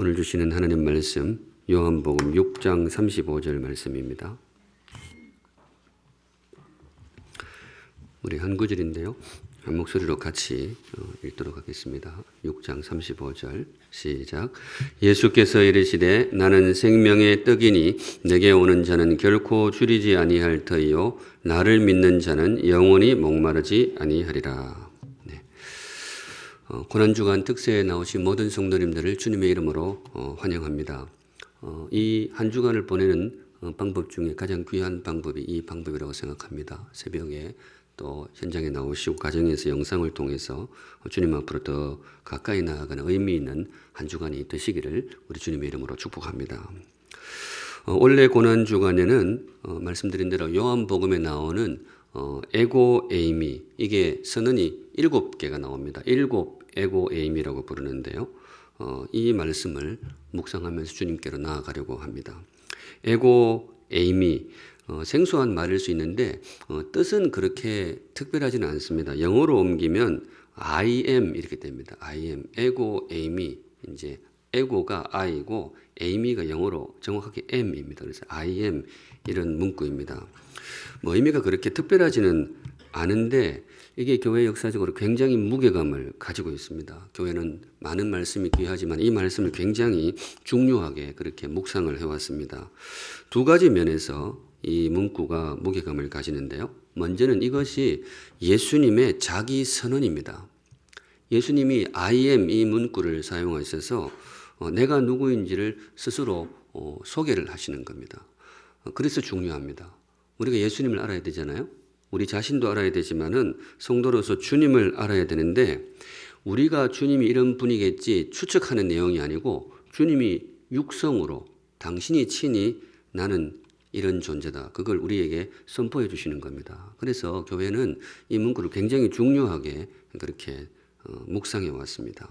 오늘 주시는 하나님 말씀 요한복음 6장 35절 말씀입니다. 우리 한 구절인데요. 한 목소리로 같이 읽도록 하겠습니다. 6장 35절 시작. 예수께서 이르시되 나는 생명의 떡이니 내게 오는 자는 결코 줄이지 아니할 터이요 나를 믿는 자는 영원히 목마르지 아니하리라. 고난주간 특세에 나오신 모든 성도님들을 주님의 이름으로 환영합니다. 이 한 주간을 보내는 방법 중에 가장 귀한 방법이 이 방법이라고 생각합니다. 새벽에 또 현장에 나오시고 가정에서 영상을 통해서 주님 앞으로 더 가까이 나아가는 의미 있는 한 주간이 되시기를 우리 주님의 이름으로 축복합니다. 원래 고난주간에는 말씀드린 대로 요한복음에 나오는 에고 에이미, 이게 선언이 7개가 나옵니다. 7 에고 에이미라고 부르는데요. 이 말씀을 묵상하면서 주님께로 나아가려고 합니다. 에고 에이미, 생소한 말일 수 있는데 뜻은 그렇게 특별하지는 않습니다. 영어로 옮기면 I am 이렇게 됩니다. I am, 에고 에이미, 이제 에고가 I고 에이미가 영어로 정확하게 M입니다. 그래서 I am 이런 문구입니다. 의미가 그렇게 특별하지는 않은데 이게 교회 역사적으로 굉장히 무게감을 가지고 있습니다. 교회는 많은 말씀이 귀하지만 이 말씀을 굉장히 중요하게 그렇게 묵상을 해왔습니다. 두 가지 면에서 이 문구가 무게감을 가지는데요. 먼저는 이것이 예수님의 자기 선언입니다. 예수님이 I am 이 문구를 사용하셔서 내가 누구인지를 스스로 소개를 하시는 겁니다. 그래서 중요합니다. 우리가 예수님을 알아야 되잖아요. 우리 자신도 알아야 되지만은 성도로서 주님을 알아야 되는데 우리가 주님이 이런 분이겠지 추측하는 내용이 아니고 주님이 육성으로 당신이 친히 나는 이런 존재다. 그걸 우리에게 선포해 주시는 겁니다. 그래서 교회는 이 문구를 굉장히 중요하게 그렇게 묵상해 왔습니다.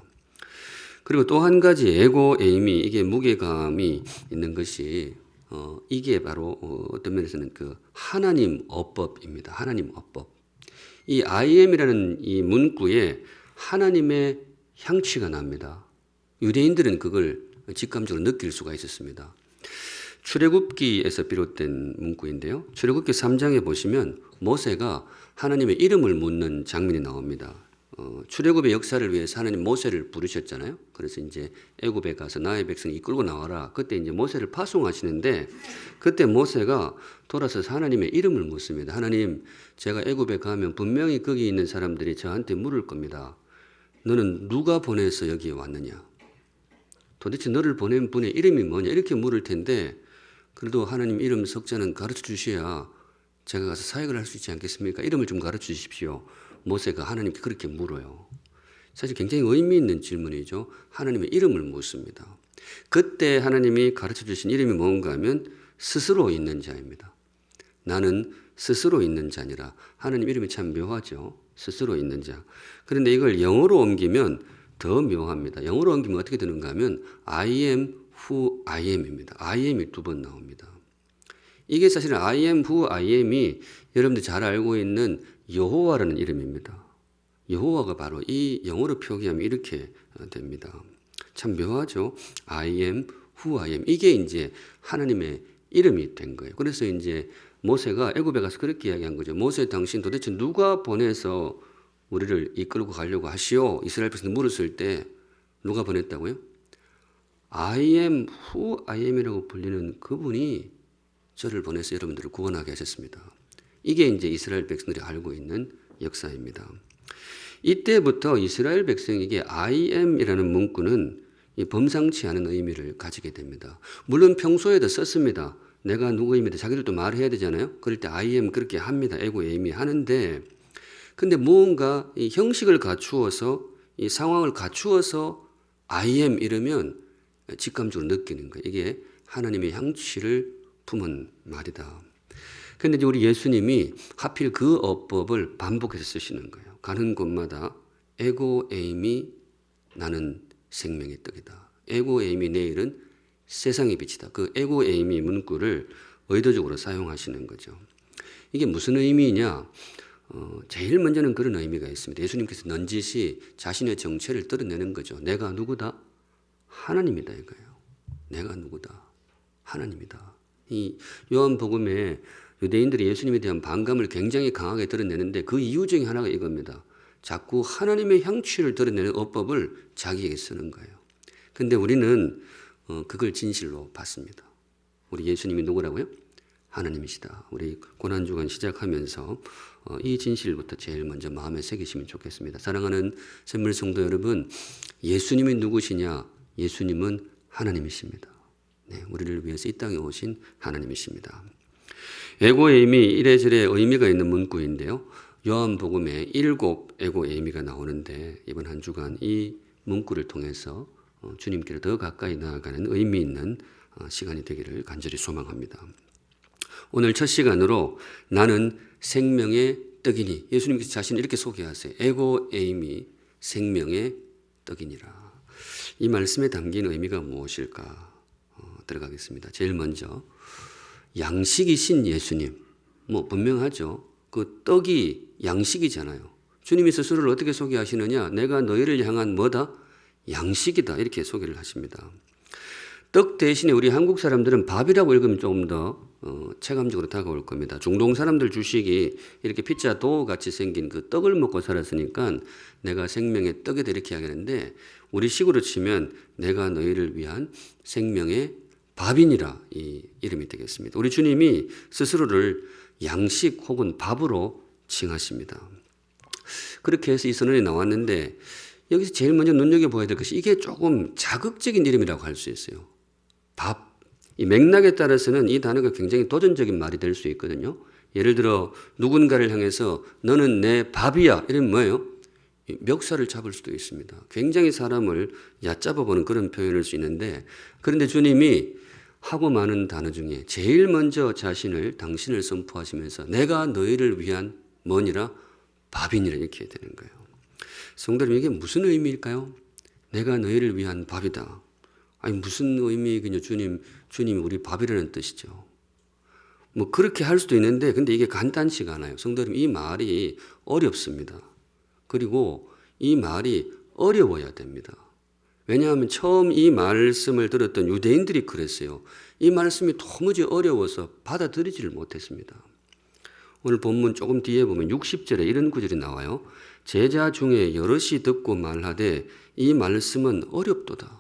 그리고 또 한 가지 에고 에이미, 이게 무게감이 있는 것이 이게 바로 어떤 면에서는 그 하나님 어법입니다. 하나님 어법. 이 I am이라는 이 문구에 하나님의 향취가 납니다. 유대인들은 그걸 직감적으로 느낄 수가 있었습니다. 출애굽기에서 비롯된 문구인데요. 출애굽기 3장에 보시면 모세가 하나님의 이름을 묻는 장면이 나옵니다. 출애굽의 역사를 위해서 하나님 모세를 부르셨잖아요. 그래서 이제 애굽에 가서 나의 백성 이끌고 나와라. 그때 이제 모세를 파송하시는데 그때 모세가 돌아서서 하나님의 이름을 묻습니다. 하나님, 제가 애굽에 가면 분명히 거기 있는 사람들이 저한테 물을 겁니다. 너는 누가 보내서 여기에 왔느냐? 도대체 너를 보낸 분의 이름이 뭐냐? 이렇게 물을 텐데 그래도 하나님 이름 석자는 가르쳐 주셔야 제가 가서 사역을 할 수 있지 않겠습니까? 이름을 좀 가르쳐 주십시오. 모세가 하나님께 그렇게 물어요. 사실 굉장히 의미 있는 질문이죠. 하나님의 이름을 묻습니다. 그때 하나님이 가르쳐 주신 이름이 뭔가 하면 스스로 있는 자입니다. 나는 스스로 있는 자니라. 하나님 이름이 참 묘하죠. 스스로 있는 자. 그런데 이걸 영어로 옮기면 더 묘합니다. 영어로 옮기면 어떻게 되는가 하면 I am who I am입니다. I am이 2번 나옵니다. 이게 사실은 I am who I am이 여러분들이 잘 알고 있는 여호와라는 이름입니다. 여호와가 바로 이 영어로 표기하면 이렇게 됩니다. 참 묘하죠. I am who I am. 이게 이제 하나님의 이름이 된 거예요. 그래서 이제 모세가 애굽에 가서 그렇게 이야기한 거죠. 모세, 당신 도대체 누가 보내서 우리를 이끌고 가려고 하시오? 이스라엘 백성들 물었을 때 누가 보냈다고요? I am who I am이라고 불리는 그분이 저를 보내서 여러분들을 구원하게 하셨습니다. 이게 이제 이스라엘 백성들이 알고 있는 역사입니다. 이때부터 이스라엘 백성에게 I am이라는 문구는 범상치 않은 의미를 가지게 됩니다. 물론 평소에도 썼습니다. 내가 누구입니다. 자기들도 말해야 되잖아요. 그럴 때 I am 그렇게 합니다. 에고 에이미 하는데 근데 무언가 이 형식을 갖추어서 이 상황을 갖추어서 I am 이러면 직감적으로 느끼는 거예요. 이게 하나님의 향취를 품은 말이다. 그런데 이제 우리 예수님이 하필 그 어법을 반복해서 쓰시는 거예요. 가는 곳마다 에고 에이미 나는 생명의 떡이다. 에고 에이미 내일은 세상의 빛이다. 그 에고 에이미 문구를 의도적으로 사용하시는 거죠. 이게 무슨 의미냐? 제일 먼저는 그런 의미가 있습니다. 예수님께서 넌지시 자신의 정체를 드러내는 거죠. 내가 누구다? 하나님이다 이거예요. 내가 누구다? 하나님이다. 이 요한복음에 유대인들이 예수님에 대한 반감을 굉장히 강하게 드러내는데 그 이유 중에 하나가 이겁니다. 자꾸 하나님의 향취를 드러내는 어법을 자기에게 쓰는 거예요. 근데 우리는 그걸 진실로 받습니다. 우리 예수님이 누구라고요? 하나님이시다. 우리 고난주간 시작하면서 이 진실부터 제일 먼저 마음에 새기시면 좋겠습니다. 사랑하는 샘물 성도 여러분, 예수님이 누구시냐? 예수님은 하나님이십니다. 네, 우리를 위해서 이 땅에 오신 하나님이십니다. 에고에임이 이래저래 의미가 있는 문구인데요. 요한복음에 7 에고에임이가 나오는데 이번 한 주간 이 문구를 통해서 주님께로 더 가까이 나아가는 의미 있는 시간이 되기를 간절히 소망합니다. 오늘 첫 시간으로 나는 생명의 떡이니, 예수님께서 자신을 이렇게 소개하세요. 에고에임이 생명의 떡이니라. 이 말씀에 담긴 의미가 무엇일까 들어가겠습니다. 제일 먼저 양식이신 예수님, 분명하죠. 그 떡이 양식이잖아요. 주님이 스스로를 어떻게 소개하시느냐? 내가 너희를 향한 뭐다? 양식이다. 이렇게 소개를 하십니다. 떡 대신에 우리 한국 사람들은 밥이라고 읽으면 조금 더 체감적으로 다가올 겁니다. 중동 사람들 주식이 이렇게 피자 도 같이 생긴 그 떡을 먹고 살았으니까 내가 생명의 떡이다 이렇게 하겠는데 우리 식으로 치면 내가 너희를 위한 생명의 밥이니라 이 이름이 되겠습니다. 우리 주님이 스스로를 양식 혹은 밥으로 칭하십니다. 그렇게 해서 이 선언이 나왔는데 여기서 제일 먼저 눈여겨봐야 될 것이 이게 조금 자극적인 이름이라고 할 수 있어요. 밥. 이 맥락에 따라서는 이 단어가 굉장히 도전적인 말이 될 수 있거든요. 예를 들어 누군가를 향해서 너는 내 밥이야 이러면 뭐예요? 멱살을 잡을 수도 있습니다. 굉장히 사람을 얕잡아보는 그런 표현일 수 있는데 그런데 주님이 하고 많은 단어 중에 제일 먼저 당신을 선포하시면서 내가 너희를 위한 뭐니라? 밥이니라 이렇게 되는 거예요. 성도 여러분 이게 무슨 의미일까요? 내가 너희를 위한 밥이다. 아니 무슨 의미이군요. 주님이 우리 밥이라는 뜻이죠. 그렇게 할 수도 있는데 근데 이게 간단치가 않아요. 성도 여러분 이 말이 어렵습니다. 그리고 이 말이 어려워야 됩니다. 왜냐하면 처음 이 말씀을 들었던 유대인들이 그랬어요. 이 말씀이 도무지 어려워서 받아들이지를 못했습니다. 오늘 본문 조금 뒤에 보면 60절에 이런 구절이 나와요. 제자 중에 여럿이 듣고 말하되 이 말씀은 어렵도다.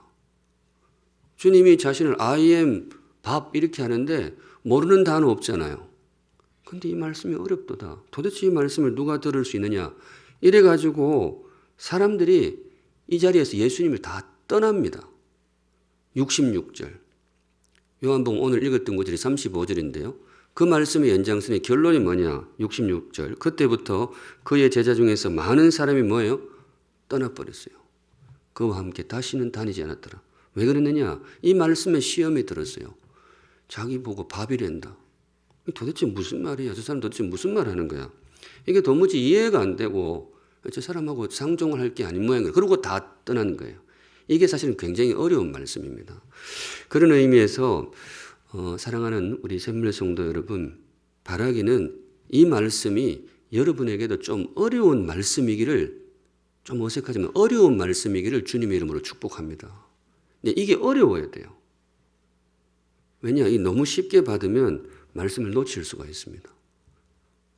주님이 자신을 I am 밥 이렇게 하는데 모르는 단어 없잖아요. 근데 이 말씀이 어렵도다. 도대체 이 말씀을 누가 들을 수 있느냐. 이래가지고 사람들이 이 자리에서 예수님을 다 떠납니다. 66절. 요한복음 오늘 읽었던 구절이 35절인데요. 그 말씀의 연장선의 결론이 뭐냐? 66절. 그때부터 그의 제자 중에서 많은 사람이 뭐예요? 떠나버렸어요. 그와 함께 다시는 다니지 않았더라. 왜 그랬느냐? 이 말씀에 시험이 들었어요. 자기 보고 밥이란다. 도대체 무슨 말이야? 저 사람 도대체 무슨 말 하는 거야? 이게 도무지 이해가 안 되고 저 사람하고 상종을 할 게 아닌 모양이에요. 그러고 다 떠나는 거예요. 이게 사실은 굉장히 어려운 말씀입니다. 그런 의미에서 사랑하는 우리 샘물 성도 여러분, 바라기는 이 말씀이 여러분에게도 좀 어려운 말씀이기를, 좀 어색하지만 어려운 말씀이기를 주님의 이름으로 축복합니다. 근데 이게 어려워야 돼요. 왜냐? 이 너무 쉽게 받으면 말씀을 놓칠 수가 있습니다.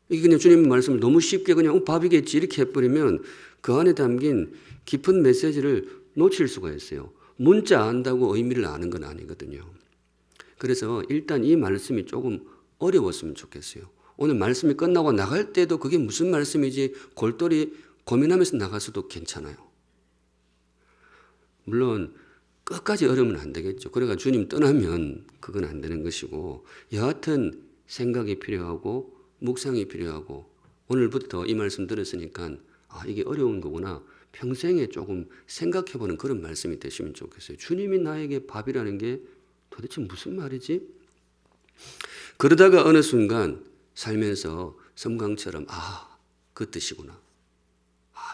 이게 그냥 주님의 말씀을 너무 쉽게 그냥 밥이겠지 이렇게 해버리면 그 안에 담긴 깊은 메시지를 놓칠 수가 있어요. 문자 안다고 의미를 아는 건 아니거든요. 그래서 일단 이 말씀이 조금 어려웠으면 좋겠어요. 오늘 말씀이 끝나고 나갈 때도 그게 무슨 말씀이지 골똘히 고민하면서 나가서도 괜찮아요. 물론 끝까지 어려우면 안 되겠죠. 그러니까 주님 떠나면 그건 안 되는 것이고 여하튼 생각이 필요하고 묵상이 필요하고 오늘부터 이 말씀 들었으니까 이게 어려운 거구나. 평생에 조금 생각해보는 그런 말씀이 되시면 좋겠어요. 주님이 나에게 밥이라는 게 도대체 무슨 말이지? 그러다가 어느 순간 살면서 섬광처럼 그 뜻이구나.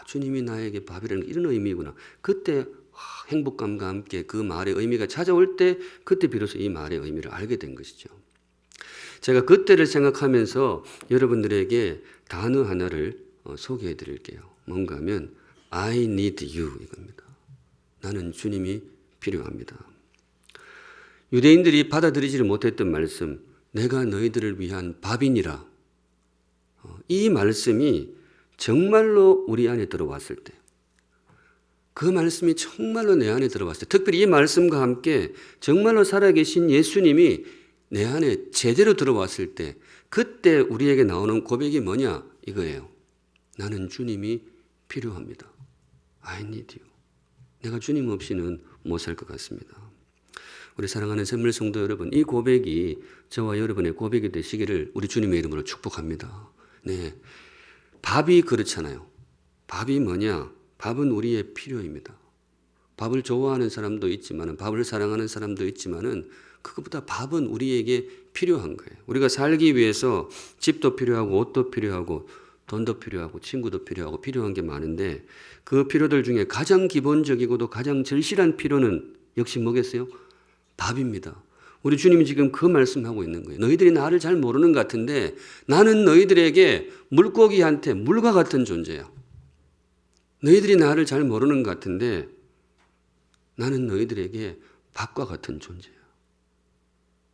주님이 나에게 밥이라는 게 이런 의미구나. 그때 행복감과 함께 그 말의 의미가 찾아올 때 그때 비로소 이 말의 의미를 알게 된 것이죠. 제가 그때를 생각하면서 여러분들에게 단어 하나를 소개해 드릴게요. 뭔가 하면 I need you 이겁니다. 나는 주님이 필요합니다. 유대인들이 받아들이지를 못했던 말씀, 내가 너희들을 위한 밥이니라. 이 말씀이 정말로 우리 안에 들어왔을 때, 그 말씀이 정말로 내 안에 들어왔을 때, 특별히 이 말씀과 함께 정말로 살아계신 예수님이 내 안에 제대로 들어왔을 때, 그때 우리에게 나오는 고백이 뭐냐? 이거예요. 나는 주님이 필요합니다. I need you. 내가 주님 없이는 못 살 것 같습니다. 우리 사랑하는 샘물 성도 여러분, 이 고백이 저와 여러분의 고백이 되시기를 우리 주님의 이름으로 축복합니다. 네, 밥이 그렇잖아요. 밥이 뭐냐? 밥은 우리의 필요입니다. 밥을 좋아하는 사람도 있지만, 밥을 사랑하는 사람도 있지만은, 그것보다 밥은 우리에게 필요한 거예요. 우리가 살기 위해서 집도 필요하고, 옷도 필요하고, 돈도 필요하고, 친구도 필요하고, 필요한 게 많은데, 그 필요들 중에 가장 기본적이고도 가장 절실한 필요는 역시 뭐겠어요? 밥입니다. 우리 주님이 지금 그 말씀하고 있는 거예요. 너희들이 나를 잘 모르는 것 같은데 나는 너희들에게 물고기한테 물과 같은 존재야. 너희들이 나를 잘 모르는 것 같은데 나는 너희들에게 밥과 같은 존재야.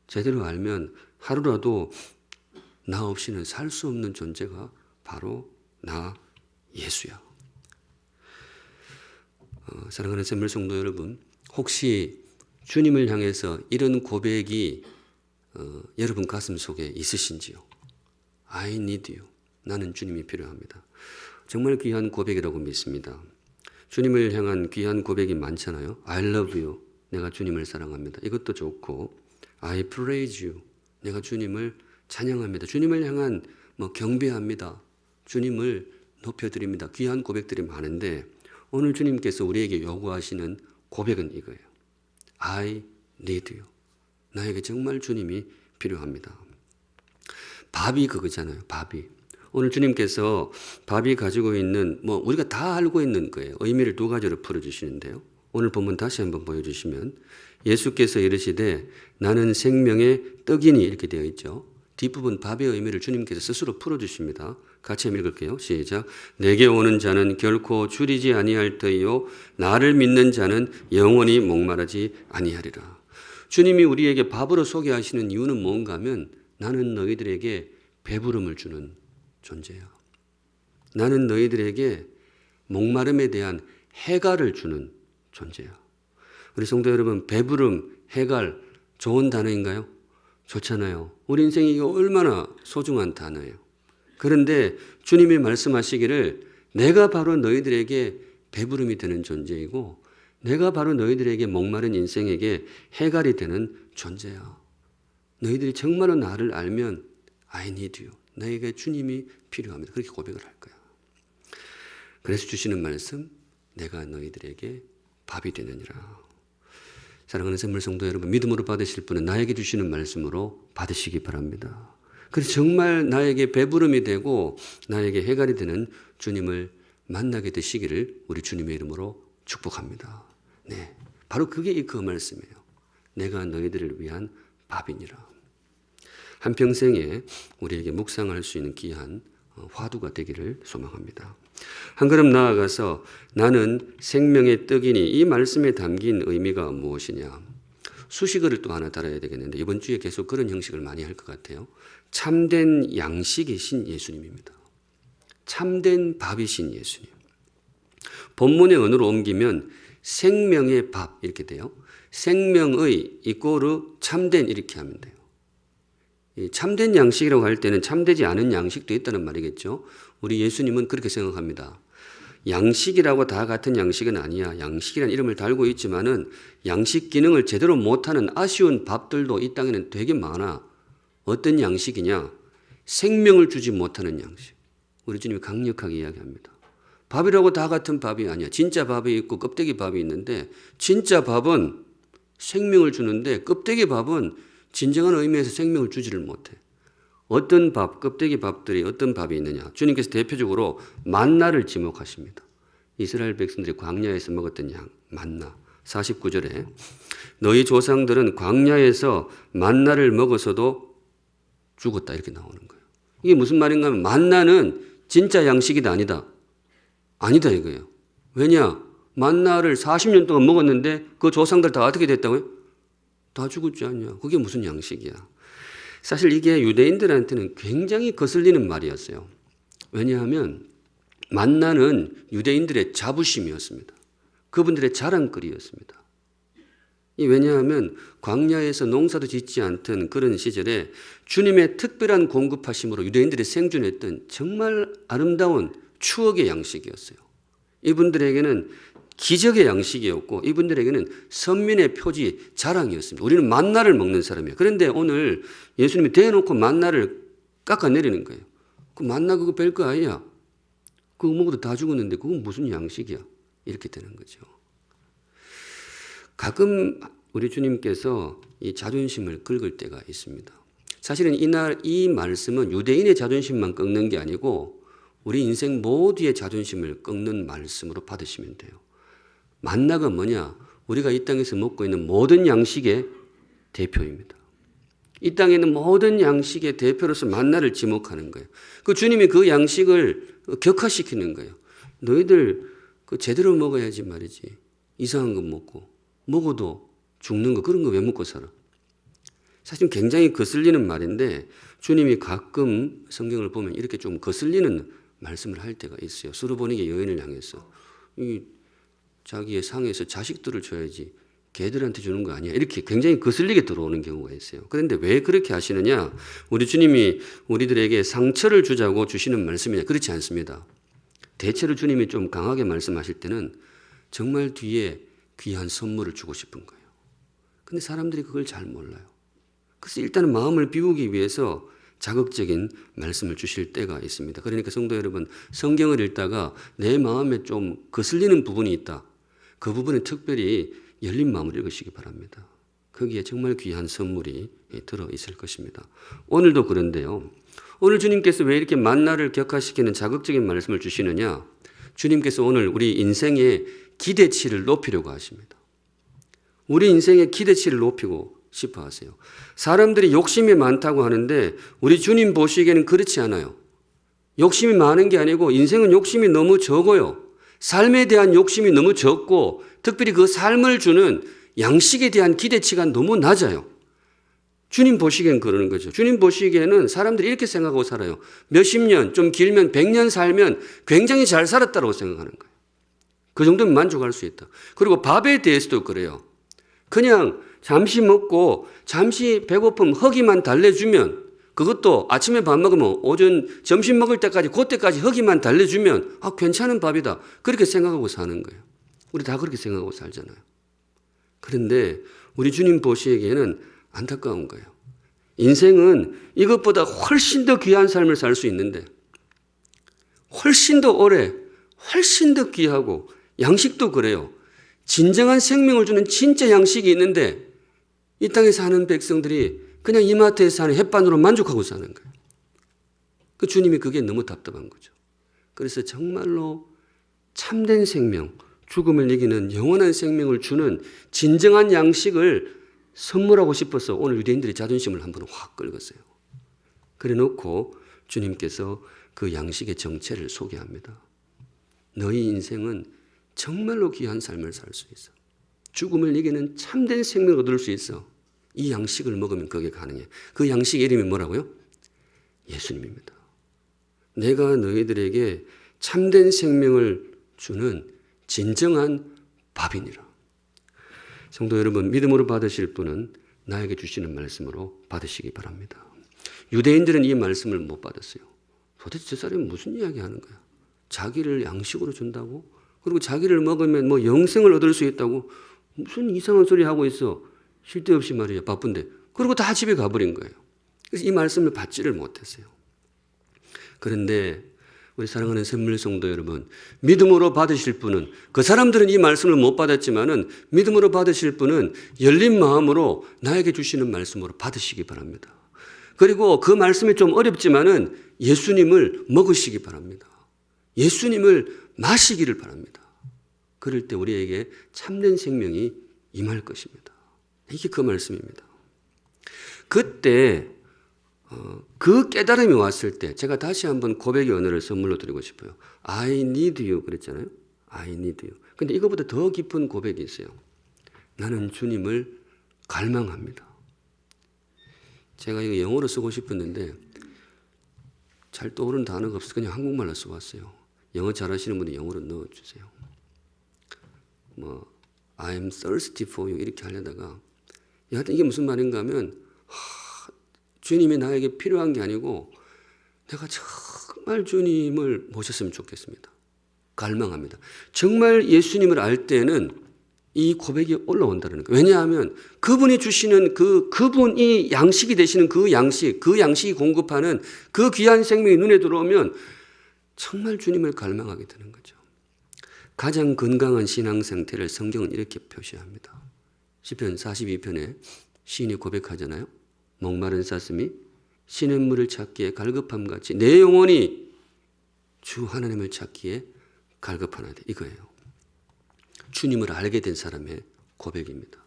제대로 알면 하루라도 나 없이는 살 수 없는 존재가 바로 나 예수야. 사랑하는 샘물 성도 여러분, 혹시 주님을 향해서 이런 고백이 여러분 가슴 속에 있으신지요? I need you. 나는 주님이 필요합니다. 정말 귀한 고백이라고 믿습니다. 주님을 향한 귀한 고백이 많잖아요. I love you. 내가 주님을 사랑합니다. 이것도 좋고, I praise you. 내가 주님을 찬양합니다. 주님을 향한 경배합니다. 주님을 높여드립니다. 귀한 고백들이 많은데 오늘 주님께서 우리에게 요구하시는 고백은 이거예요. I need you. 나에게 정말 주님이 필요합니다. 밥이 그거잖아요. 밥이. 오늘 주님께서 밥이 가지고 있는 우리가 다 알고 있는 거예요. 의미를 두 가지로 풀어주시는데요. 오늘 본문 다시 한번 보여주시면 예수께서 이르시되 나는 생명의 떡이니 이렇게 되어 있죠. 뒷부분 밥의 의미를 주님께서 스스로 풀어주십니다. 같이 한번 읽을게요. 시작. 내게 오는 자는 결코 줄이지 아니할 터이요 나를 믿는 자는 영원히 목마르지 아니하리라. 주님이 우리에게 밥으로 소개하시는 이유는 뭔가 하면 나는 너희들에게 배부름을 주는 존재야. 나는 너희들에게 목마름에 대한 해갈을 주는 존재야. 우리 성도 여러분, 배부름, 해갈 좋은 단어인가요? 좋잖아요. 우리 인생이 이게 얼마나 소중한 단어예요. 그런데 주님이 말씀하시기를 내가 바로 너희들에게 배부름이 되는 존재이고 내가 바로 너희들에게 목마른 인생에게 해갈이 되는 존재야. 너희들이 정말로 나를 알면 I need you. 너에게 주님이 필요합니다. 그렇게 고백을 할 거야. 그래서 주시는 말씀, 내가 너희들에게 밥이 되느니라. 사랑하는 샘물 성도 여러분, 믿음으로 받으실 분은 나에게 주시는 말씀으로 받으시기 바랍니다. 그래서 정말 나에게 배부름이 되고 나에게 해갈이 되는 주님을 만나게 되시기를 우리 주님의 이름으로 축복합니다. 네, 바로 그게 그 말씀이에요. 내가 너희들을 위한 밥이니라. 한평생에 우리에게 묵상할 수 있는 귀한 화두가 되기를 소망합니다. 한 걸음 나아가서 나는 생명의 떡이니 이 말씀에 담긴 의미가 무엇이냐. 수식어를 또 하나 달아야 되겠는데 이번 주에 계속 그런 형식을 많이 할 것 같아요. 참된 양식이신 예수님입니다. 참된 밥이신 예수님. 본문의 언어로 옮기면 생명의 밥 이렇게 돼요. 생명의 이꼬르 참된 이렇게 하면 돼요. 이 참된 양식이라고 할 때는 참되지 않은 양식도 있다는 말이겠죠. 우리 예수님은 그렇게 생각합니다. 양식이라고 다 같은 양식은 아니야. 양식이라는 이름을 달고 있지만은 양식 기능을 제대로 못하는 아쉬운 밥들도 이 땅에는 되게 많아. 어떤 양식이냐? 생명을 주지 못하는 양식. 우리 주님이 강력하게 이야기합니다. 밥이라고 다 같은 밥이 아니야. 진짜 밥이 있고 껍데기 밥이 있는데 진짜 밥은 생명을 주는데 껍데기 밥은 진정한 의미에서 생명을 주지를 못해. 어떤 밥, 껍데기 밥들이 어떤 밥이 있느냐. 주님께서 대표적으로 만나를 지목하십니다. 이스라엘 백성들이 광야에서 먹었던 만나. 49절에 너희 조상들은 광야에서 만나를 먹어서도 죽었다 이렇게 나오는 거예요. 이게 무슨 말인가 하면 만나는 진짜 양식이다 아니다. 아니다 이거예요. 왜냐? 만나를 40년 동안 먹었는데 그 조상들 다 어떻게 됐다고요? 다 죽었지 않냐. 그게 무슨 양식이야. 사실 이게 유대인들한테는 굉장히 거슬리는 말이었어요. 왜냐하면 만나는 유대인들의 자부심이었습니다. 그분들의 자랑거리였습니다. 왜냐하면 광야에서 농사도 짓지 않던 그런 시절에 주님의 특별한 공급하심으로 유대인들이 생존했던 정말 아름다운 추억의 양식이었어요. 이분들에게는 기적의 양식이었고 이분들에게는 선민의 표지 자랑이었습니다. 우리는 만나를 먹는 사람이에요. 그런데 오늘 예수님이 대놓고 만나를 깎아내리는 거예요. 그 만나 그거 별거 아니야. 그거 먹어도 다 죽었는데 그건 무슨 양식이야. 이렇게 되는 거죠. 가끔 우리 주님께서 이 자존심을 긁을 때가 있습니다. 사실은 이 말씀은 유대인의 자존심만 꺾는 게 아니고 우리 인생 모두의 자존심을 꺾는 말씀으로 받으시면 돼요. 만나가 뭐냐? 우리가 이 땅에서 먹고 있는 모든 양식의 대표입니다. 이 땅에 있는 모든 양식의 대표로서 만나를 지목하는 거예요. 그 주님이 그 양식을 격화시키는 거예요. 너희들 그 제대로 먹어야지 말이지. 이상한 거 먹어도 죽는 거 그런 거 왜 먹고 살아? 사실 굉장히 거슬리는 말인데 주님이 가끔 성경을 보면 이렇게 좀 거슬리는 말씀을 할 때가 있어요. 수르보니게 여인을 향해서 자기의 상에서 자식들을 줘야지 개들한테 주는 거 아니야. 이렇게 굉장히 거슬리게 들어오는 경우가 있어요. 그런데 왜 그렇게 하시느냐? 우리 주님이 우리들에게 상처를 주자고 주시는 말씀이냐? 그렇지 않습니다. 대체로 주님이 좀 강하게 말씀하실 때는 정말 뒤에 귀한 선물을 주고 싶은 거예요. 근데 사람들이 그걸 잘 몰라요. 그래서 일단은 마음을 비우기 위해서 자극적인 말씀을 주실 때가 있습니다. 그러니까 성도 여러분, 성경을 읽다가 내 마음에 좀 거슬리는 부분이 있다. 그 부분은 특별히 열린 마음으로 읽으시기 바랍니다. 거기에 정말 귀한 선물이 들어있을 것입니다. 오늘도 그런데요. 오늘 주님께서 왜 이렇게 만나를 격화시키는 자극적인 말씀을 주시느냐? 주님께서 오늘 우리 인생의 기대치를 높이려고 하십니다. 우리 인생의 기대치를 높이고 싶어 하세요. 사람들이 욕심이 많다고 하는데 우리 주님 보시기에는 그렇지 않아요. 욕심이 많은 게 아니고 인생은 욕심이 너무 적어요. 삶에 대한 욕심이 너무 적고 특별히 그 삶을 주는 양식에 대한 기대치가 너무 낮아요. 주님 보시기엔 그러는 거죠. 주님 보시기에는 사람들이 이렇게 생각하고 살아요. 몇십 년, 좀 길면 100년 살면 굉장히 잘 살았다고 생각하는 거예요. 그 정도면 만족할 수 있다. 그리고 밥에 대해서도 그래요. 그냥 잠시 먹고 잠시 배고픔 허기만 달래주면 그것도 아침에 밥 먹으면 오전 점심 먹을 때까지 그때까지 허기만 달래주면 괜찮은 밥이다. 그렇게 생각하고 사는 거예요. 우리 다 그렇게 생각하고 살잖아요. 그런데 우리 주님 보시기에는 안타까운 거예요. 인생은 이것보다 훨씬 더 귀한 삶을 살 수 있는데 훨씬 더 오래 훨씬 더 귀하고 양식도 그래요. 진정한 생명을 주는 진짜 양식이 있는데 이 땅에 사는 백성들이 그냥 이마트에 사는 햇반으로 만족하고 사는 거예요. 그 주님이 그게 너무 답답한 거죠. 그래서 정말로 참된 생명, 죽음을 이기는 영원한 생명을 주는 진정한 양식을 선물하고 싶어서 오늘 유대인들의 자존심을 한번 확 긁었어요. 그래 놓고 주님께서 그 양식의 정체를 소개합니다. 너희 인생은 정말로 귀한 삶을 살 수 있어. 죽음을 이기는 참된 생명을 얻을 수 있어. 이 양식을 먹으면 그게 가능해. 그 양식의 이름이 뭐라고요? 예수님입니다. 내가 너희들에게 참된 생명을 주는 진정한 밥이니라. 성도 여러분, 믿음으로 받으실 분은 나에게 주시는 말씀으로 받으시기 바랍니다. 유대인들은 이 말씀을 못 받았어요. 도대체 저 사람이 무슨 이야기 하는 거야? 자기를 양식으로 준다고? 그리고 자기를 먹으면 뭐 영생을 얻을 수 있다고? 무슨 이상한 소리 하고 있어. 쉴 데 없이 말이야. 바쁜데. 그리고 다 집에 가버린 거예요. 그래서 이 말씀을 받지를 못했어요. 그런데 우리 사랑하는 샘물 성도 여러분, 믿음으로 받으실 분은, 그 사람들은 이 말씀을 못 받았지만은 믿음으로 받으실 분은 열린 마음으로 나에게 주시는 말씀으로 받으시기 바랍니다. 그리고 그 말씀이 좀 어렵지만은 예수님을 먹으시기 바랍니다. 예수님을 마시기를 바랍니다. 그럴 때 우리에게 참된 생명이 임할 것입니다. 이게 그 말씀입니다. 그때 그 깨달음이 왔을 때 제가 다시 한번 고백의 언어를 선물로 드리고 싶어요. I need you 그랬잖아요. I need you. 근데 이거보다 더 깊은 고백이 있어요. 나는 주님을 갈망합니다. 제가 이거 영어로 쓰고 싶었는데 잘 떠오르는 단어가 없어서 그냥 한국말로 써봤어요. 영어 잘하시는 분이 영어로 넣어주세요. I'm thirsty for you 이렇게 하려다가 여하튼 이게 무슨 말인가 하면 주님이 나에게 필요한 게 아니고 내가 정말 주님을 모셨으면 좋겠습니다. 갈망합니다. 정말 예수님을 알 때는 이 고백이 올라온다는 거예요. 왜냐하면 그분이 주시는 그분이 양식이 되시는 그 양식이 공급하는 그 귀한 생명이 눈에 들어오면 정말 주님을 갈망하게 되는 거죠. 가장 건강한 신앙 상태를 성경은 이렇게 표시합니다. 시편 42편에 시인이 고백하잖아요. 목마른 사슴이 시냇물을 찾기에 갈급함같이 내 영혼이 주 하나님을 찾기에 갈급하나이다. 이거예요. 주님을 알게 된 사람의 고백입니다.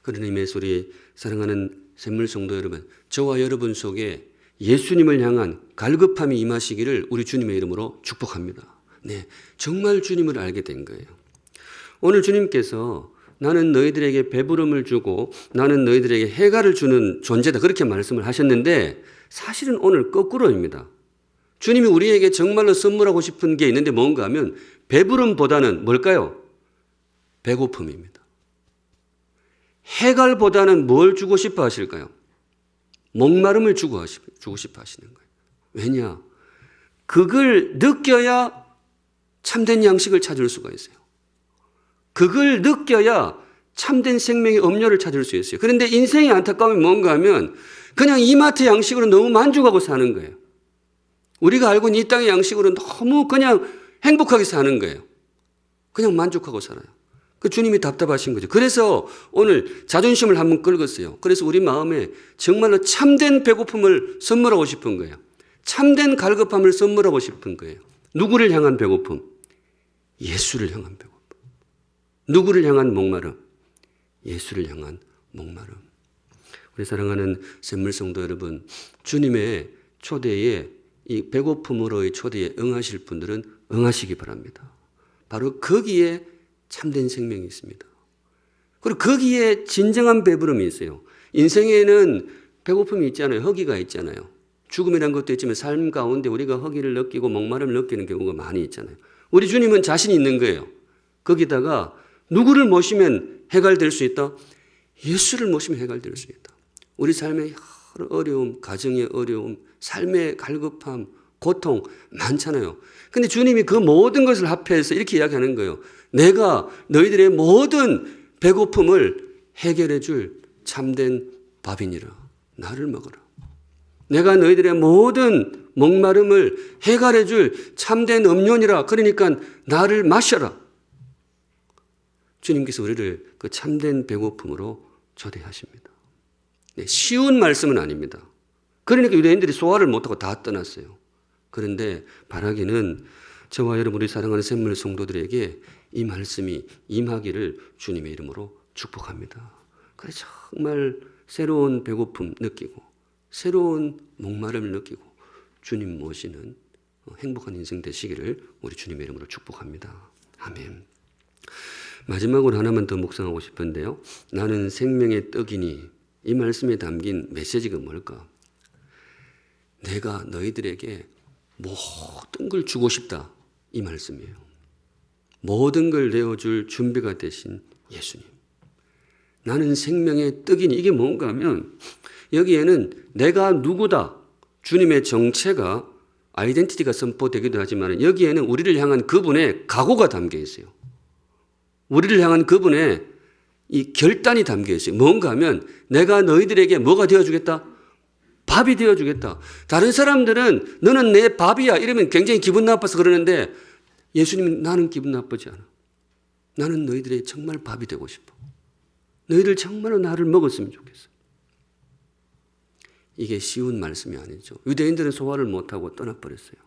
그런 의미에서 우리 사랑하는 샘물 성도 여러분, 저와 여러분 속에 예수님을 향한 갈급함이 임하시기를 우리 주님의 이름으로 축복합니다. 네, 정말 주님을 알게 된 거예요. 오늘 주님께서 나는 너희들에게 배부름을 주고 나는 너희들에게 해갈을 주는 존재다 그렇게 말씀을 하셨는데 사실은 오늘 거꾸로입니다. 주님이 우리에게 정말로 선물하고 싶은 게 있는데 뭔가 하면 배부름보다는 뭘까요? 배고픔입니다. 해갈보다는 뭘 주고 싶어 하실까요? 목마름을 주고 싶어 하시는 거예요. 왜냐? 그걸 느껴야 참된 양식을 찾을 수가 있어요. 그걸 느껴야 참된 생명의 음료를 찾을 수 있어요. 그런데 인생의 안타까움이 뭔가 하면 그냥 이마트 양식으로 너무 만족하고 사는 거예요. 우리가 알고 있는 이 땅의 양식으로 너무 그냥 행복하게 사는 거예요. 그냥 만족하고 살아요. 그 주님이 답답하신 거죠. 그래서 오늘 자존심을 한번 긁었어요. 그래서 우리 마음에 정말로 참된 배고픔을 선물하고 싶은 거예요. 참된 갈급함을 선물하고 싶은 거예요. 누구를 향한 배고픔? 예수를 향한 배고픔. 누구를 향한 목마름? 예수를 향한 목마름. 우리 사랑하는 샘물 성도 여러분, 주님의 초대에 이 배고픔으로의 초대에 응하실 분들은 응하시기 바랍니다. 바로 거기에 참된 생명이 있습니다. 그리고 거기에 진정한 배부름이 있어요. 인생에는 배고픔이 있잖아요. 허기가 있잖아요. 죽음이란 것도 있지만 삶 가운데 우리가 허기를 느끼고 목마름을 느끼는 경우가 많이 있잖아요. 우리 주님은 자신이 있는 거예요. 거기다가 누구를 모시면 해갈될 수 있다? 예수를 모시면 해갈될 수 있다. 우리 삶의 여러 어려움, 가정의 어려움, 삶의 갈급함, 고통 많잖아요. 근데 주님이 그 모든 것을 합해서 이렇게 이야기하는 거예요. 내가 너희들의 모든 배고픔을 해결해 줄 참된 밥이니라. 나를 먹어라. 내가 너희들의 모든 목마름을 해결해 줄 참된 음료니라. 그러니까 나를 마셔라. 주님께서 우리를 그 참된 배고픔으로 초대하십니다. 네, 쉬운 말씀은 아닙니다. 그러니까 유대인들이 소화를 못하고 다 떠났어요. 그런데 바라기는 저와 여러분 우리 사랑하는 샘물 성도들에게 이 말씀이 임하기를 주님의 이름으로 축복합니다. 그래서 정말 새로운 배고픔 느끼고 새로운 목마름을 느끼고 주님 모시는 행복한 인생 되시기를 우리 주님의 이름으로 축복합니다. 아멘. 마지막으로 하나만 더 묵상하고 싶은데요. 나는 생명의 떡이니 이 말씀에 담긴 메시지가 뭘까? 내가 너희들에게 모든 걸 주고 싶다. 이 말씀이에요. 모든 걸 내어줄 준비가 되신 예수님. 나는 생명의 떡이니 이게 뭔가 하면 여기에는 내가 누구다. 주님의 정체가 아이덴티티가 선포되기도 하지만 여기에는 우리를 향한 그분의 각오가 담겨 있어요. 우리를 향한 그분의 이 결단이 담겨 있어요. 뭔가 하면 내가 너희들에게 뭐가 되어주겠다? 밥이 되어주겠다. 다른 사람들은 너는 내 밥이야 이러면 굉장히 기분 나빠서 그러는데 예수님은 나는 기분 나쁘지 않아. 나는 너희들의 정말 밥이 되고 싶어. 너희들 정말로 나를 먹었으면 좋겠어. 이게 쉬운 말씀이 아니죠. 유대인들은 소화를 못하고 떠나버렸어요.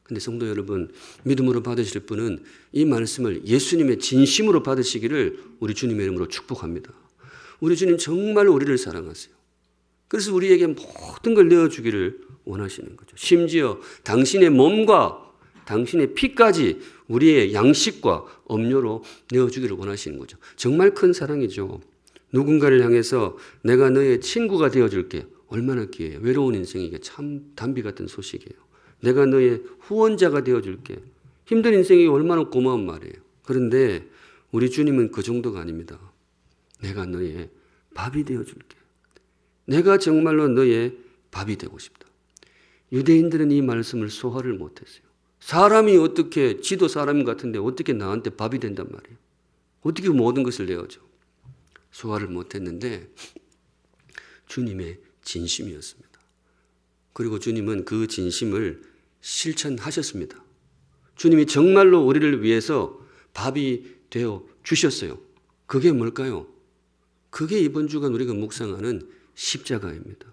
근데 성도 여러분, 믿음으로 받으실 분은 이 말씀을 예수님의 진심으로 받으시기를 우리 주님의 이름으로 축복합니다. 우리 주님 정말 우리를 사랑하세요. 그래서 우리에게 모든 걸 내어주기를 원하시는 거죠. 심지어 당신의 몸과 당신의 피까지 우리의 양식과 음료로 내어주기를 원하시는 거죠. 정말 큰 사랑이죠. 누군가를 향해서 내가 너의 친구가 되어줄게. 얼마나 귀해요. 외로운 인생이 이게 참 단비 같은 소식이에요. 내가 너의 후원자가 되어줄게. 힘든 인생이 얼마나 고마운 말이에요. 그런데 우리 주님은 그 정도가 아닙니다. 내가 너의 밥이 되어줄게. 내가 정말로 너의 밥이 되고 싶다. 유대인들은 이 말씀을 소화를 못했어요. 사람이 어떻게, 지도 사람 같은데 어떻게 나한테 밥이 된단 말이에요. 어떻게 모든 것을 내어줘. 소화를 못했는데 주님의 진심이었습니다. 그리고 주님은 그 진심을 실천하셨습니다. 주님이 정말로 우리를 위해서 밥이 되어 주셨어요. 그게 뭘까요? 그게 이번 주간 우리가 묵상하는 십자가입니다.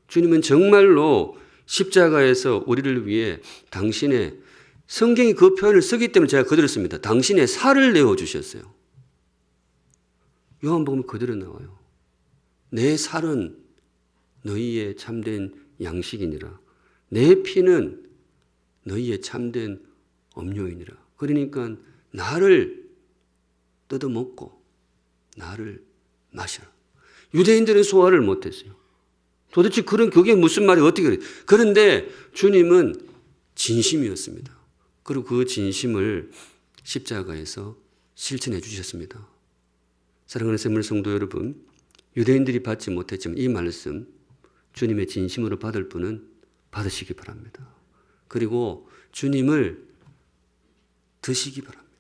주님은 정말로 십자가에서 우리를 위해 당신의, 성경이 그 표현을 쓰기 때문에 제가 그대로 씁니다. 당신의 살을 내어주셨어요. 요한복음 그대로 나와요. 내 살은 너희의 참된 양식이니라. 내 피는 너희의 참된 음료이니라. 그러니까 나를 뜯어먹고 나를 마셔라. 유대인들은 소화를 못했어요. 도대체 그게 무슨 말이 어떻게 그래요? 그런데 주님은 진심이었습니다. 그리고 그 진심을 십자가에서 실천해 주셨습니다. 사랑하는 샘물 성도 여러분, 유대인들이 받지 못했지만 이 말씀 주님의 진심으로 받을 분은 받으시기 바랍니다. 그리고 주님을 드시기 바랍니다.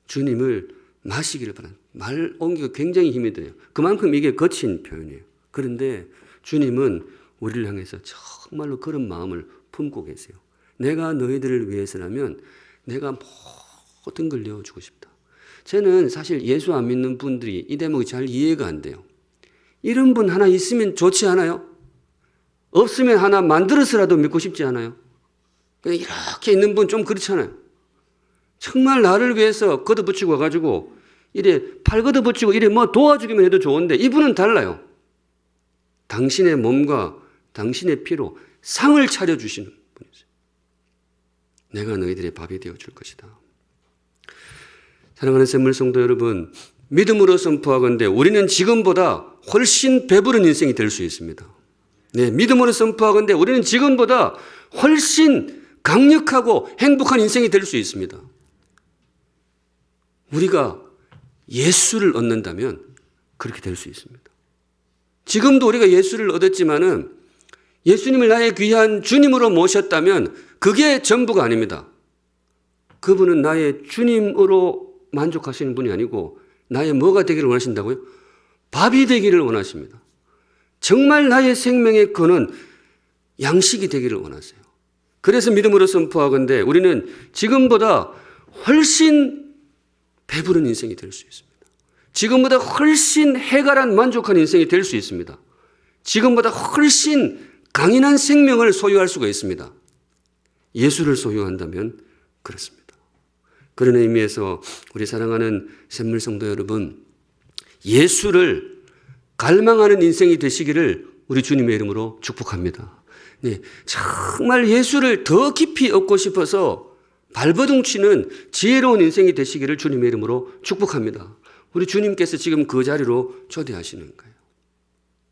주님을 마시기를 바랍니다. 말 옮기가 굉장히 힘이 들어요. 그만큼 이게 거친 표현이에요. 그런데 주님은 우리를 향해서 정말로 그런 마음을 품고 계세요. 내가 너희들을 위해서라면 내가 모든 걸 내어주고 싶다. 저는 사실 예수 안 믿는 분들이 이 대목이 잘 이해가 안 돼요. 이런 분 하나 있으면 좋지 않아요? 없으면 하나 만들어서라도 믿고 싶지 않아요? 그냥 이렇게 있는 분 좀 그렇잖아요. 정말 나를 위해서 걷어붙이고 와가지고 이래 팔 걷어붙이고 이래 뭐 도와주기만 해도 좋은데 이분은 달라요. 당신의 몸과 당신의 피로 상을 차려주시는 분이세요. 내가 너희들의 밥이 되어줄 것이다. 사랑하는 샘물 성도 여러분, 믿음으로 선포하건대 우리는 지금보다 훨씬 배부른 인생이 될 수 있습니다. 네, 믿음으로 선포하건대 우리는 지금보다 훨씬 강력하고 행복한 인생이 될 수 있습니다. 우리가 예수를 얻는다면 그렇게 될 수 있습니다. 지금도 우리가 예수를 얻었지만은 예수님을 나의 귀한 주님으로 모셨다면 그게 전부가 아닙니다. 그분은 나의 주님으로 만족하시는 분이 아니고 나의 뭐가 되기를 원하신다고요? 밥이 되기를 원하십니다. 정말 나의 생명의 근원, 양식이 되기를 원하세요. 그래서 믿음으로 선포하건대 우리는 지금보다 훨씬 배부른 인생이 될 수 있습니다. 지금보다 훨씬 해갈한 만족한 인생이 될 수 있습니다. 지금보다 훨씬 강인한 생명을 소유할 수가 있습니다. 예수를 소유한다면 그렇습니다. 그런 의미에서 우리 사랑하는 샘물 성도 여러분, 예수를 갈망하는 인생이 되시기를 우리 주님의 이름으로 축복합니다. 네, 정말 예수를 더 깊이 얻고 싶어서 발버둥 치는 지혜로운 인생이 되시기를 주님의 이름으로 축복합니다. 우리 주님께서 지금 그 자리로 초대하시는 거예요.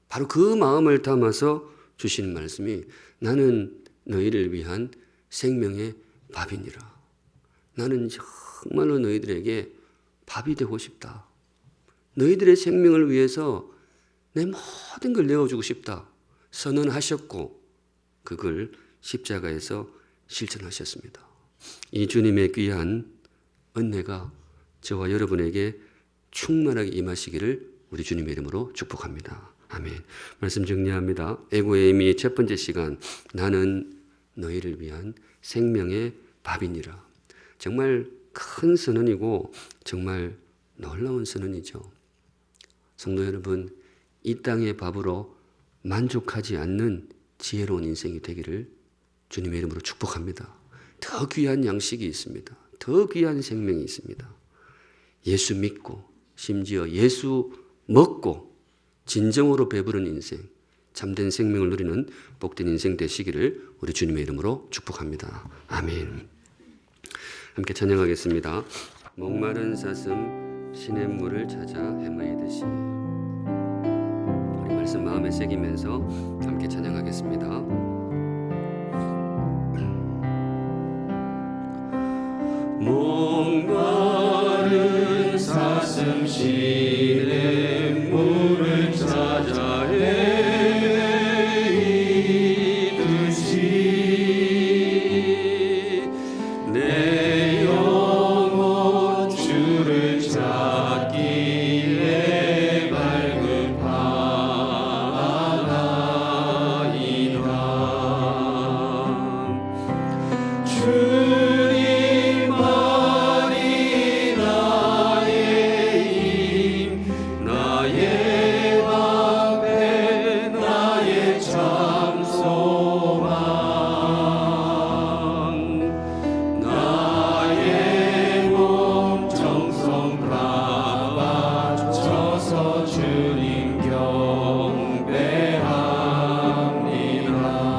바로 그 마음을 담아서 주시는 말씀이 나는 너희를 위한 생명의 밥이니라. 나는 정말로 너희들에게 밥이 되고 싶다. 너희들의 생명을 위해서 내 모든 걸 내어주고 싶다. 선언하셨고 그걸 십자가에서 실천하셨습니다. 이 주님의 귀한 은혜가 저와 여러분에게 충만하게 임하시기를 우리 주님의 이름으로 축복합니다. 아멘. 말씀 정리합니다. 애고의 의미 첫 번째 시간, 나는 너희를 위한 생명의 밥이니라. 정말 큰 선언이고 정말 놀라운 선언이죠. 성도 여러분, 이 땅의 밥으로 만족하지 않는 지혜로운 인생이 되기를 주님의 이름으로 축복합니다. 더 귀한 양식이 있습니다. 더 귀한 생명이 있습니다. 예수 믿고 심지어 예수 먹고 진정으로 배부른 인생, 참된 생명을 누리는 복된 인생 되시기를 우리 주님의 이름으로 축복합니다. 아멘. 함께 찬양하겠습니다. 목마른 사슴 시냇물을 찾아 헤매이듯이. 우리 말씀 마음에 새기면서 함께 찬양하겠습니다. 목마른 사슴 시냇물을 찾아 헤매이듯이 내 영혼 주를 찾기에 발급하나이다. 주님만이 나의 힘, 나의 방패, 나의 참 소망, 나의 몸 정성 다 바쳐서 주님 경배합니다.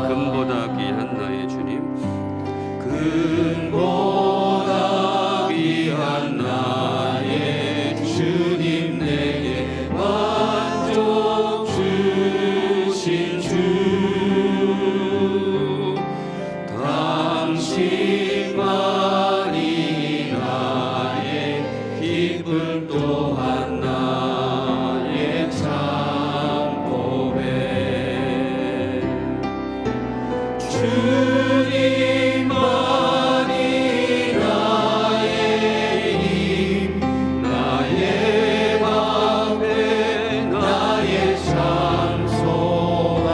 금보다 귀한 나의 주님, 금보다 귀한 나의 주님, 내게 만족 주신 주, 당신만이 나의 기쁨 또한 나의 참 고백. 주님만이 나의 힘, 나의 방패, 나의 참 소망,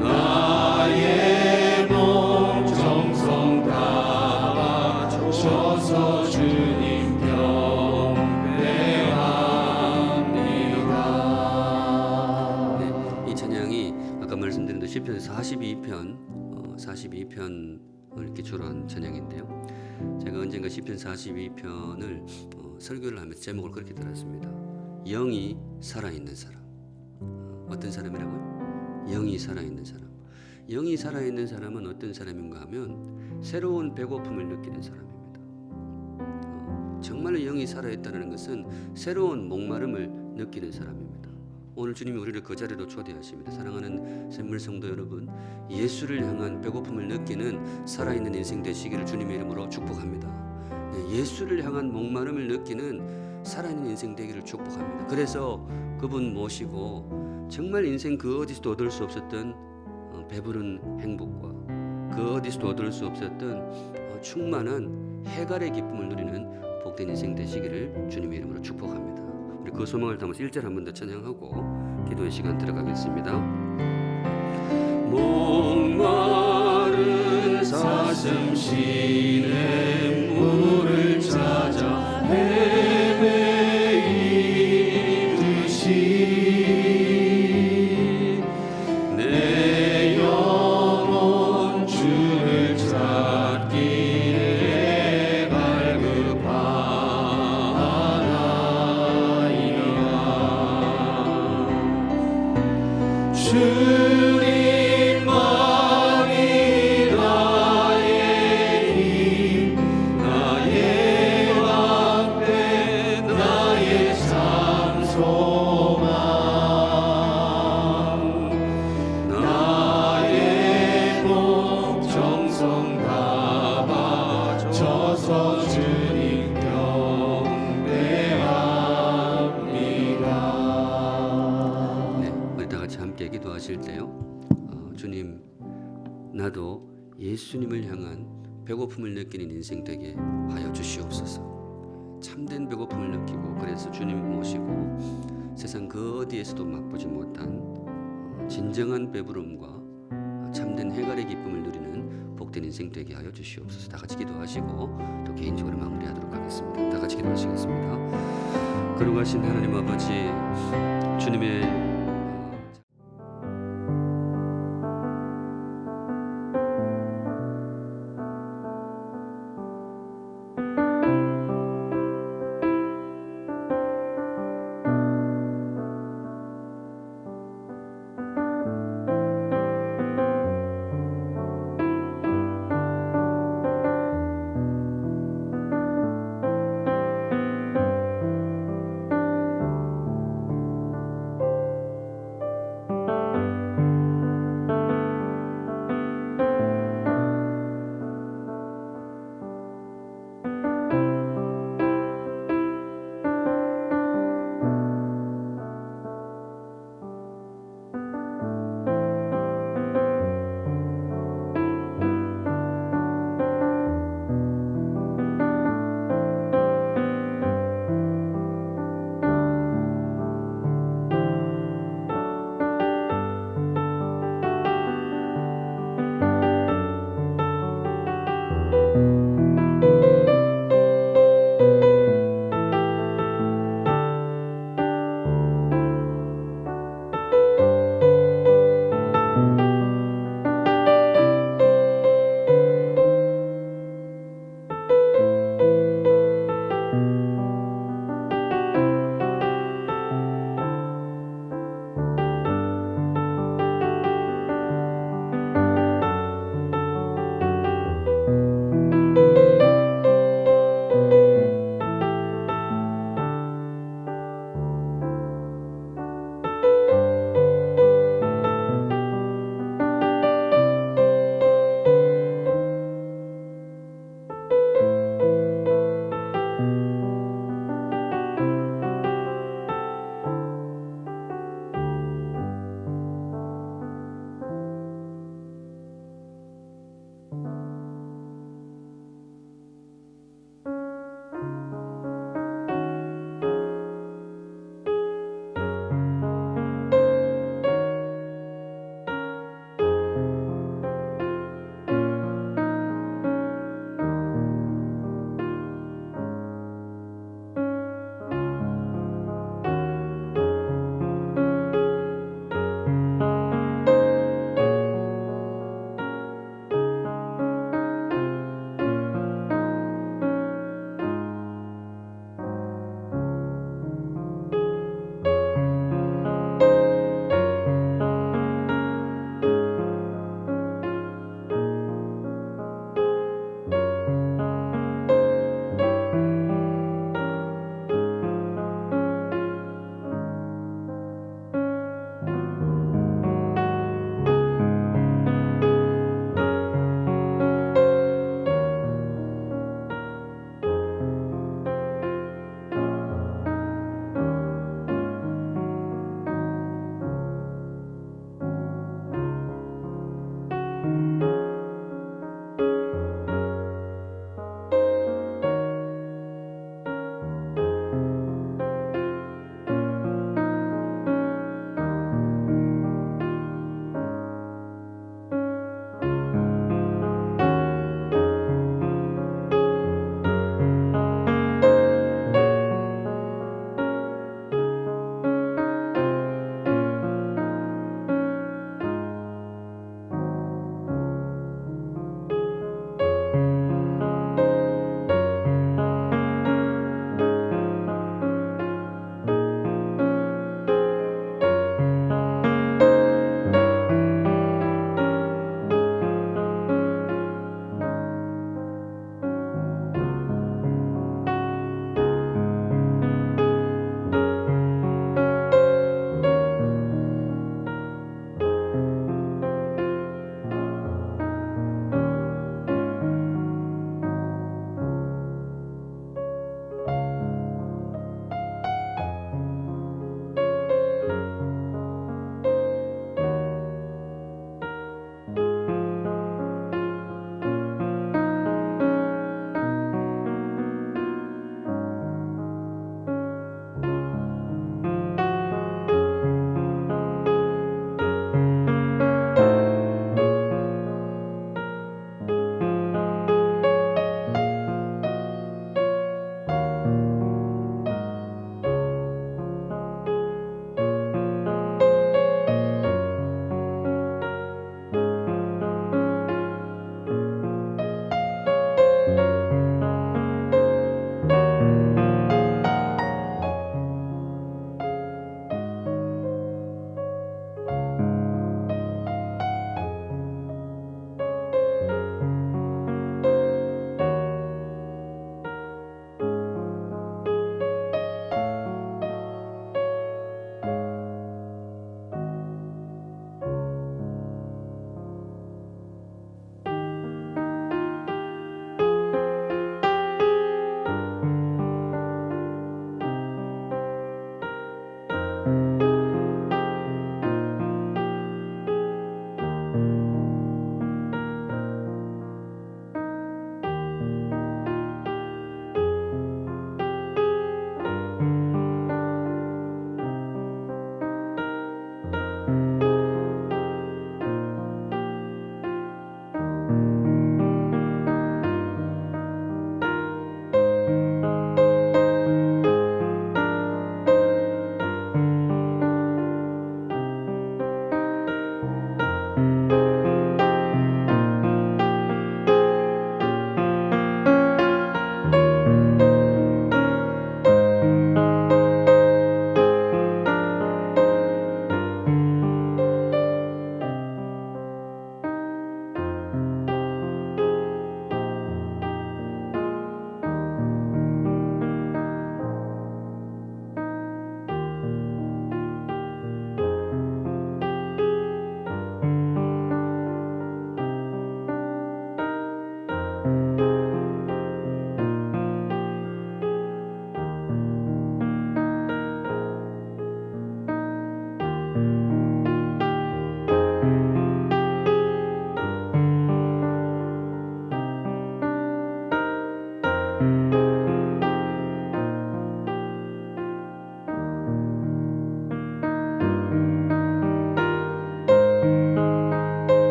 나의 몸 정성 다 바쳐서 주님 경배합니다. 네, 이 찬양이 아까 말씀드린 대로 시편 42편을 이렇게 주로 한 찬양인데요. 제가 언젠가 시편 42편을 설교를 하면서 제목을 그렇게 들었습니다. 영이 살아있는 사람. 어떤 사람이라고요? 영이 살아있는 사람. 영이 살아있는 사람은 어떤 사람인가 하면 새로운 배고픔을 느끼는 사람입니다. 정말로 영이 살아있다는 것은 새로운 목마름을 느끼는 사람입니다. 오늘 주님이 우리를 그 자리로 초대하십니다. 사랑하는 샘물 성도 여러분, 예수를 향한 배고픔을 느끼는 살아있는 인생 되시기를 주님의 이름으로 축복합니다. 예수를 향한 목마름을 느끼는 살아있는 인생 되기를 축복합니다. 그래서 그분 모시고 정말 인생 그 어디서도 얻을 수 없었던 배부른 행복과 그 어디서도 얻을 수 없었던 충만한 해갈의 기쁨을 누리는 복된 인생 되시기를 주님의 이름으로 축복합니다. 우리 그 소망을 담아서 1절 한 번 더 찬양하고 기도의 시간 들어가겠습니다. 목마른 사슴 시냇물을 찾아 헤매이듯이 내 영혼 주를 찾기에 발급하나이다. 주님만이 나의 힘, 나의 방패, 나의 참 소망, 나의 몸 정성 다 바쳐서 주님 경배합니다. 네, 우리 다 같이 함께 기도하실 때요. 주님, 나도 예수님을 향한 배고픔을 느끼는 인생 되게 하여 주시옵소서. 참된 배고픔을 느끼고 그래서 주님 모시고 세상 그 어디에서도 맛보지 못한 진정한 배부름과 참된 해갈의 기쁨을 누리는 복된 인생 되게 하여 주시옵소서. 다 같이 기도하시고 또 개인적으로 마무리하도록 하겠습니다. 다 같이 기도하시겠습니다. 거룩하신 하나님 아버지, 주님의